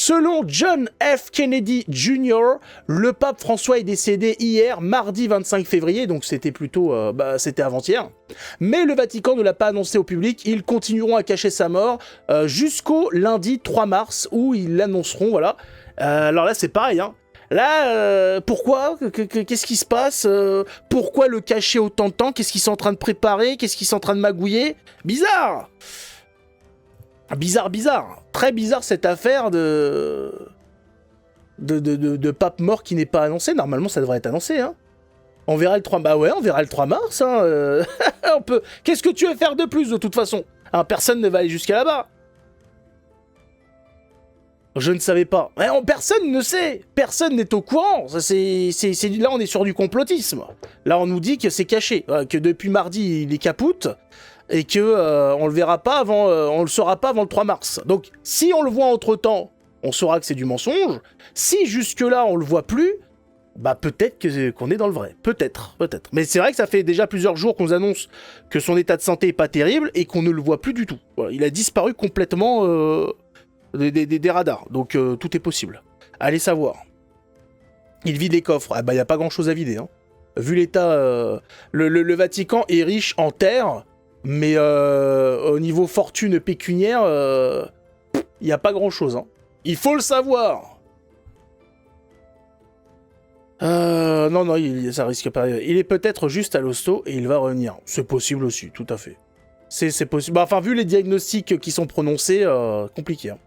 Selon John F. Kennedy Jr., le pape François est décédé hier, mardi 25 février, donc c'était plutôt, c'était avant-hier. Mais le Vatican ne l'a pas annoncé au public, ils continueront à cacher sa mort jusqu'au lundi 3 mars, où ils l'annonceront, voilà. Alors là, c'est pareil, hein. Là, pourquoi? Qu'est-ce qui se passe? Pourquoi le cacher autant de temps? Qu'est-ce qu'ils sont en train de préparer? Qu'est-ce qu'ils sont en train de magouiller? Bizarre! Bizarre. Très bizarre cette affaire de pape mort qui n'est pas annoncé. Normalement, ça devrait être annoncé, hein. On verra le 3... Bah ouais, on verra le 3 mars, hein. On peut... Qu'est-ce que tu veux faire de plus, de toute façon? Hein, personne ne va aller jusqu'à là-bas. Je ne savais pas. Personne ne sait. Personne n'est au courant. Là, on est sur du complotisme. Là, on nous dit que c'est caché. Que depuis mardi, il est capoute. Et que on le verra pas avant... on le saura pas avant le 3 mars. Donc, si on le voit entre-temps, on saura que c'est du mensonge. Si jusque-là, on le voit plus, bah peut-être qu'on est dans le vrai. Peut-être. Mais c'est vrai que ça fait déjà plusieurs jours qu'on nous annonce que son état de santé est pas terrible et qu'on ne le voit plus du tout. Voilà, il a disparu complètement... Des radars, donc tout est possible. Allez savoir. Il vide les coffres. Ah bah il n'y a pas grand chose à vider. Hein. Vu l'état, le Vatican est riche en terre, mais au niveau fortune pécuniaire, il n'y a pas grand chose. Hein. Il faut le savoir. Non, ça risque pas. Il est peut-être juste à l'hosto et il va revenir. C'est possible aussi, tout à fait. C'est possible. Bah, enfin, vu les diagnostics qui sont prononcés, compliqué. Hein.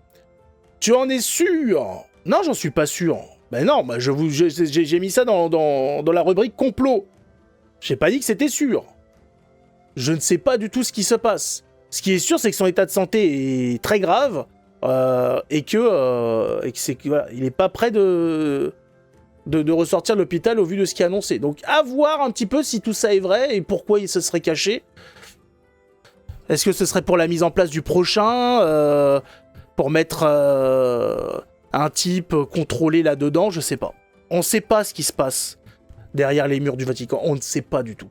Tu en es sûr? Non, j'en suis pas sûr. Ben non, j'ai mis ça dans la rubrique complot. J'ai pas dit que c'était sûr. Je ne sais pas du tout ce qui se passe. Ce qui est sûr, c'est que son état de santé est très grave et que voilà, il est pas prêt de ressortir de l'hôpital au vu de ce qui est annoncé. Donc, à voir un petit peu si tout ça est vrai et pourquoi il se serait caché. Est-ce que ce serait pour la mise en place du prochain pour mettre un type contrôlé là-dedans, je sais pas. On sait pas ce qui se passe derrière les murs du Vatican, on ne sait pas du tout.